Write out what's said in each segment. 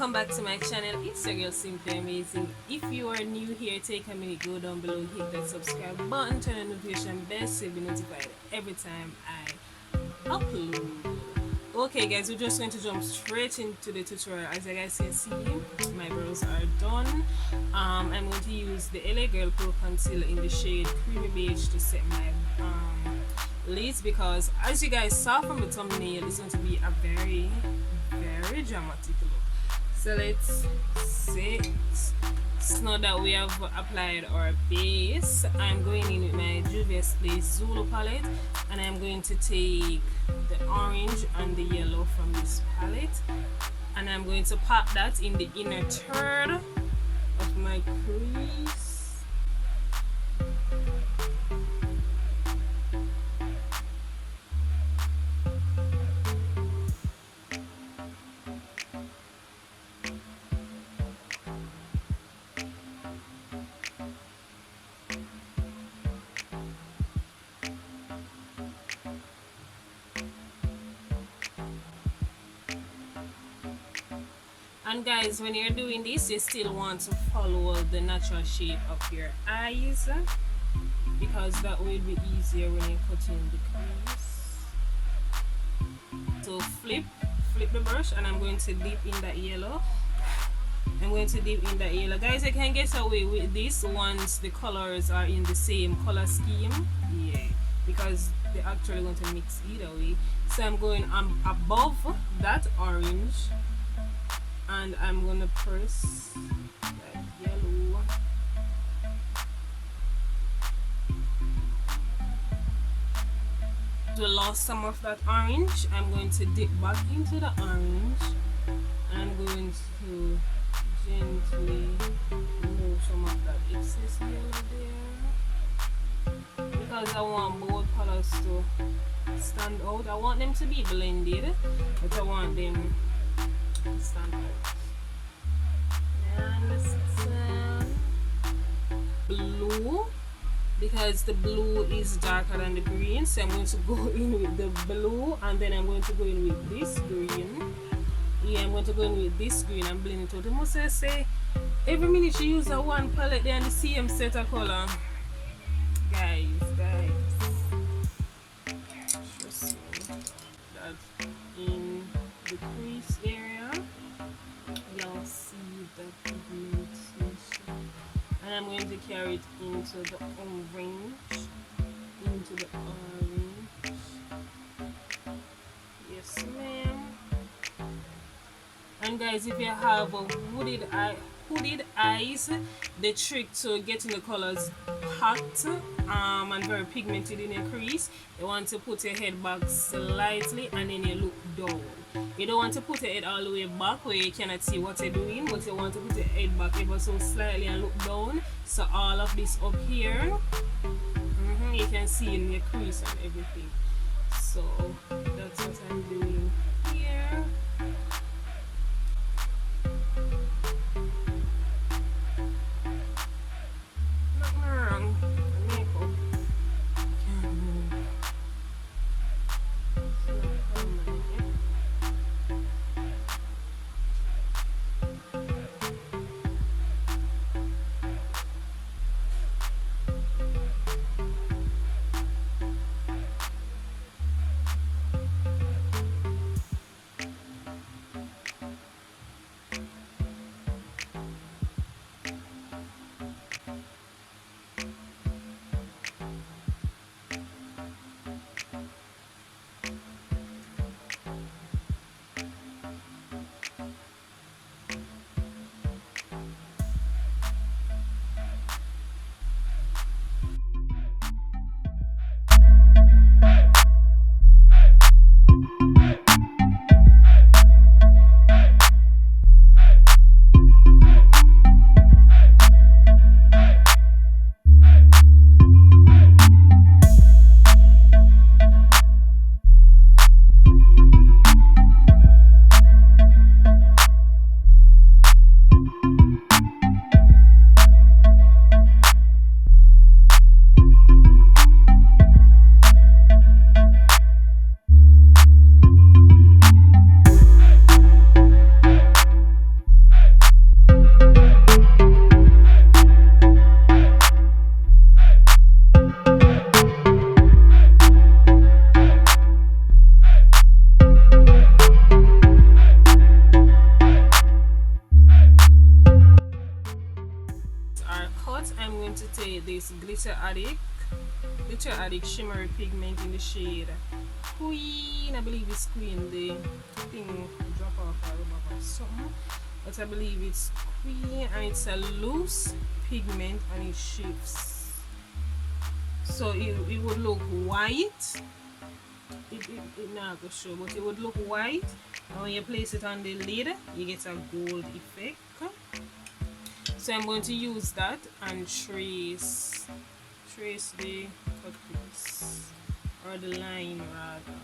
welcome back to my channel. It's your girl Simply Amazing. If you are new here, take a minute, go down below, hit that subscribe button, turn on the notification bell so you'll be notified every time I upload. Okay guys, we're just going to jump straight into the tutorial. As you guys can see, my brows are done. I'm going to use the LA Girl Pro Concealer in the shade Creamy Beige to set my lids, because as you guys saw from the thumbnail, it's going to be a very dramatic look. So let's sit. So now that we have applied our base, I'm going in with my Juvias Zulu palette, and I'm going to take the orange and the yellow from this palette, and I'm going to pop that in the inner third of my crease. And guys, when you're doing this, you still want to follow the natural shape of your eyes, because that will be easier when you're cutting the crease. So flip the brush, and I'm going to dip in that yellow. Guys, I can get away with this once the colors are in the same color scheme, yeah, because they're actually going to mix either way. So I'm going above that orange, and I'm gonna press that yellow. To lost some of that orange, I'm going to dip back into the orange, and I'm going to gently remove some of that excess yellow there, because I want both colors to stand out. I want them to be blended, but I want them stand out. And this blue, because the blue is darker than the green, so I'm going to go in with the blue, and then I'm going to go in with this green. Yeah, I'm going to go in with this green and blend it out. I must say, every minute you use a one palette, they are the same set of color. Guys, trust me that in the crease area you'll see the pigmentation, and I'm going to carry it into the orange, yes ma'am. And guys, if you have a hooded eyes, the trick to getting the colors hot and very pigmented in your crease, you want to put your head back slightly, and then you look down. You don't want to put your head all the way back where you cannot see what you're doing, but you want to put your head back ever so slightly and look down, so all of this up here, you can see in your crease and everything. So that's what I'm doing here. this Glitter Addict Shimmery Pigment in the shade Queen. I believe it's Queen. The thing drop off or something, but I believe it's Queen, and it's a loose pigment and it shifts. So it would look white. It not go show, but it would look white, and when you place it on the lid you get a gold effect. So I'm going to use that and trace the cut crease, or the line rather.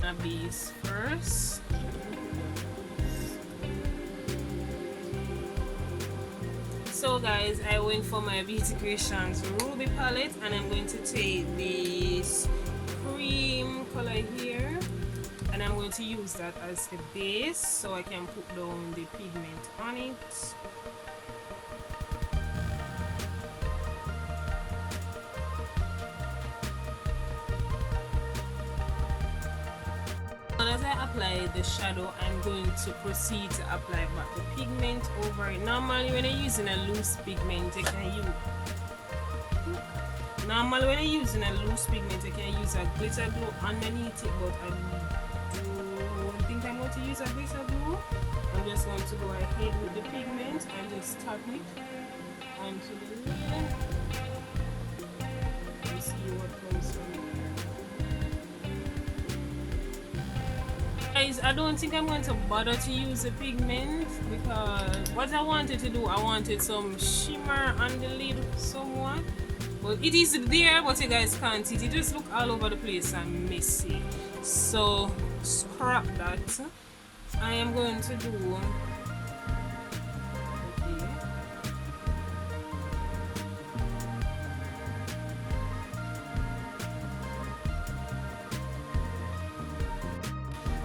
Nabi's first. So guys, I went for my Beauty Creations Ruby palette, and I'm going to take this cream color here, and I'm going to use that as the base so I can put down the pigment on it. And as I apply the shadow, I'm going to proceed to apply back the pigment over it. Normally when you're using a loose pigment, you can use a glitter glue underneath it, but I don't think I'm going to use a glitter glue. I'm just going to go ahead with the pigment and just tap it onto the lid and see what comes from it. Guys, I don't think I'm going to bother to use the pigment, because what I wanted to do, I wanted some shimmer on the lid somewhat, but it is there, but you guys can't see it. It just look all over the place and messy, so scrap that. I am going to do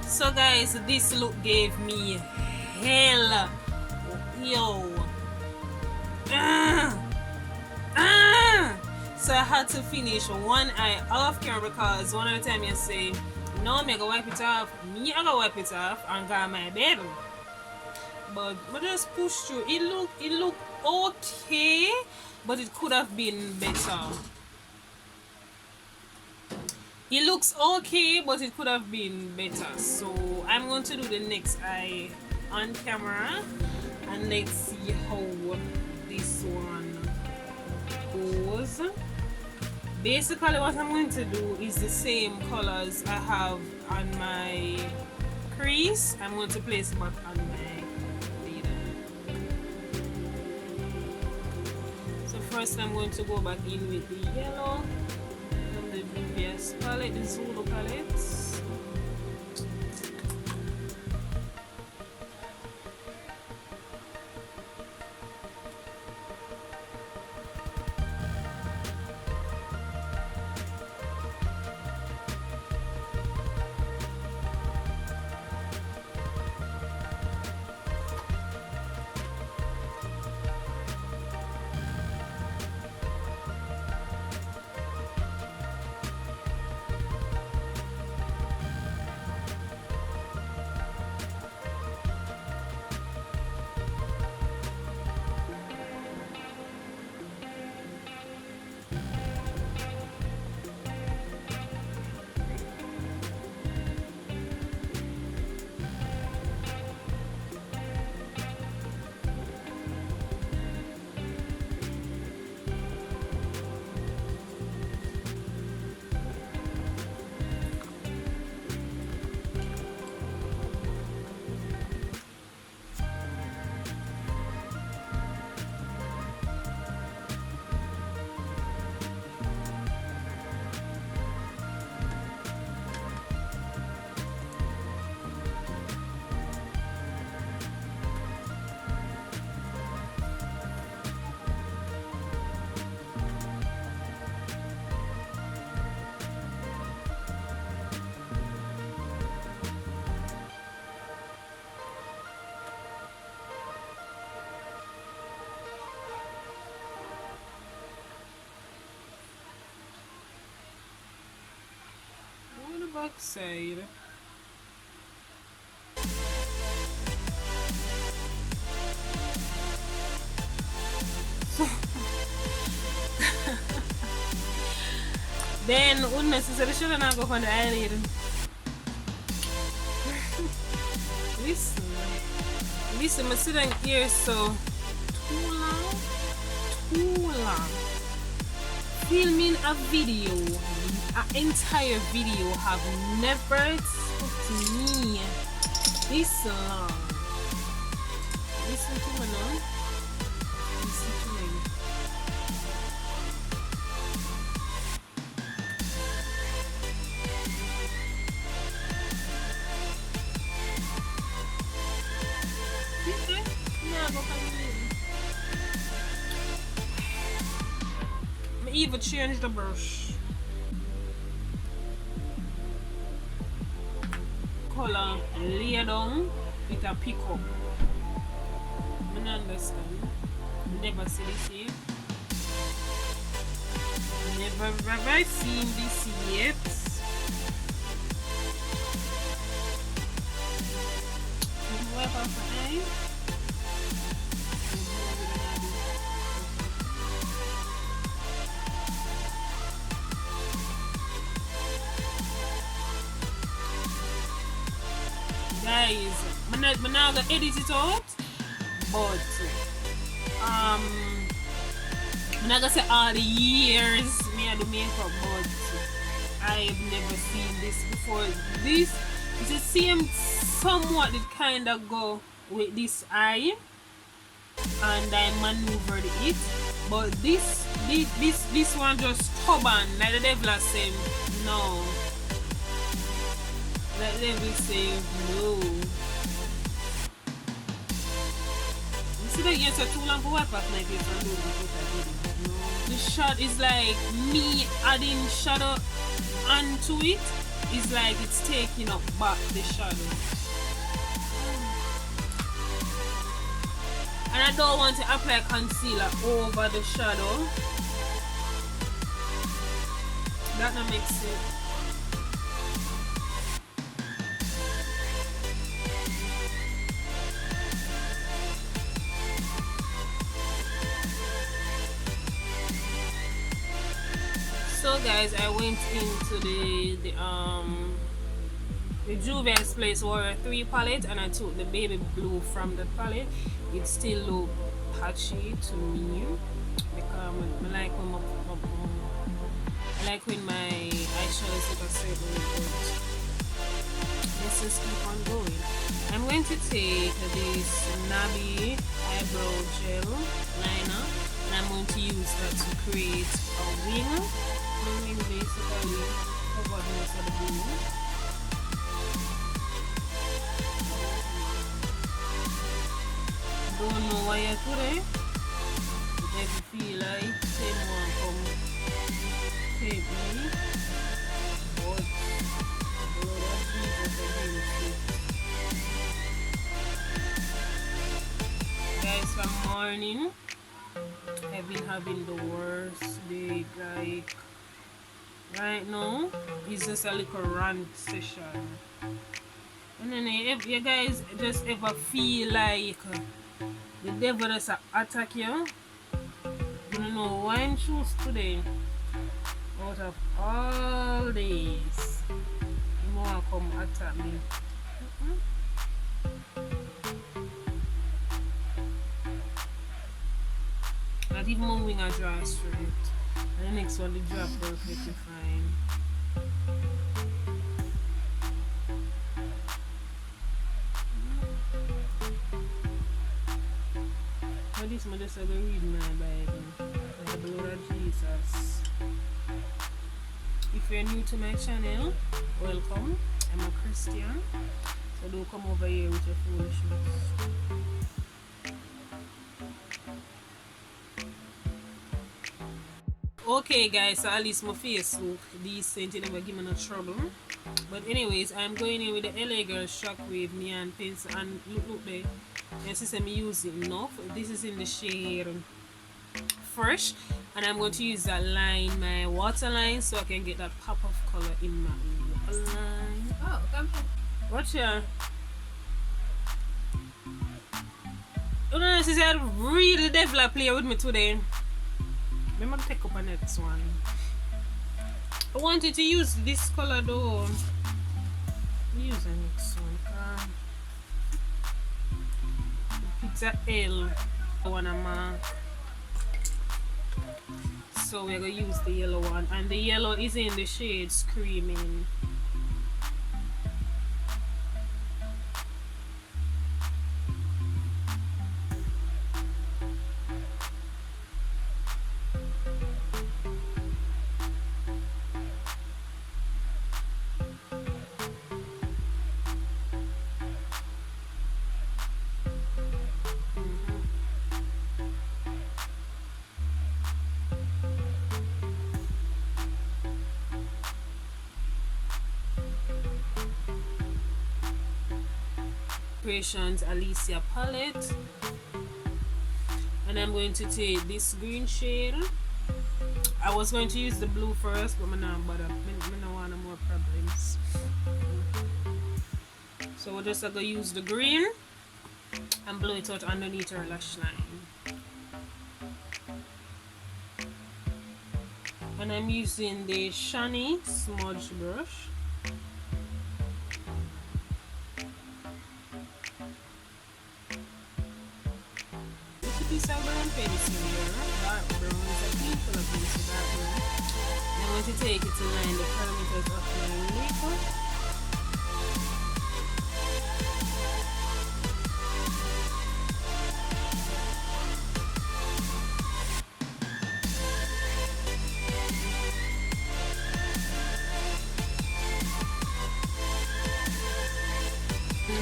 so guys, this look gave me hell. Yo. So I had to finish one eye off camera, because one of the time you say, no, I'm gonna wipe it off. Me, I gotta wipe it off and go on my bed. But I just push through. It look okay, but it could have been better. It looks okay, but it could have been better. So I'm going to do the next eye on camera, and let's see how this one goes. Basically what I'm going to do is the same colors I have on my crease. I'm going to place back on my lid. So first I'm going to go back in with the yellow from the Juvias palette, the Zulu palette. backside. Then unnecessary should not go on the eyelid. Listen, I'm sitting here so too long. Filming a video, an entire video have never took me this long. Listen to me now. Listen to me. I even changed the brush color, lay down with a pickup. I don't understand. Never see this yet. Never seen this yet. Wipe off the eye. Guys, I'm not gonna edit it out, but I'm not gonna say all the years me I do makeup, but I've never seen this before. This is the same somewhat it kinda go with this eye, and I maneuvered it, but this one just stubborn like the devil has said no. Let me say no. You see that you're too long for wipe off my face and do it. The shot is like me adding shadow onto it. It's like it's taking up back the shadow. And I don't want to apply concealer over the shadow. That don't make sense. So guys, I went into the Juvias Place Warrior 3 palette, and I took the baby blue from the palette. It still look patchy to me because I like when my eyeshadows look a certain way. Let's just keep on going. I'm going to take this Nabi eyebrow gel liner, and I'm going to use that to create a wing. Basically covered most of the blue. Don't know why I today, but if you feel like someone come tape me, but Lord of Jesus again. Guys, from morning I've been having the worst day. Like right now it's just a little rant session. And then if you guys just ever feel like the devil just attack you, you don't know why I'm choose today out of all days you wanna come attack me. Not even my wing a dry straight. And the next one the drop perfectly fine. But this one just have to read my Bible. The blood of Jesus. If you're new to my channel, welcome. I'm a Christian. So don't come over here with your foolishness. Okay guys, so at least my face look decent, it never give me no trouble. But anyways, I'm going in with the LA Girl Shockwave Neon Pencil, and look there. You see me use it enough. This is in the shade fresh, and I'm going to use that line, my waterline, so I can get that pop of color in my waterline. Oh, come here. Watch here. You know, she said really devil play with me today. Remember to take up the next one. I wanted to use this color though. Use the next one. It's a L. I wanna mark. So we're gonna use the yellow one, and the yellow is in the shade Screaming. Creations Alicia palette, and I'm going to take this green shade. I was going to use the blue first, but I'm not bother. I don't want more problems. So we're just gonna use the green and blow it out underneath our lash line. And I'm using the shiny smudge brush. Piece of brown pencil here, dark brown, is a clean color pencil, dark brown. I'm going to take it to line the parameters of my makeup.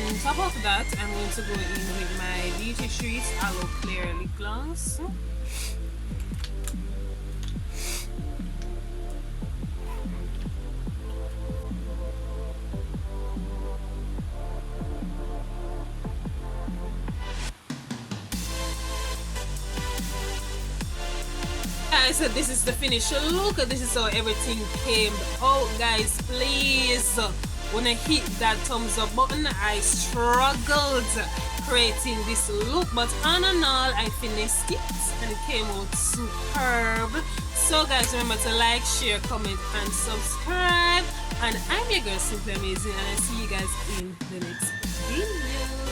On top of that, I'm going to go in with my Beauty Streets Aloe Clear Lip Gloss. Guys, so this is the finished look. This is how everything came out, guys. Please, when I hit that thumbs up button, I struggled creating this look, but all in all, I finished it and it came out superb. So guys, remember to like, share, comment and subscribe, and I'm your girl Simply Amazing, and I see you guys in the next video.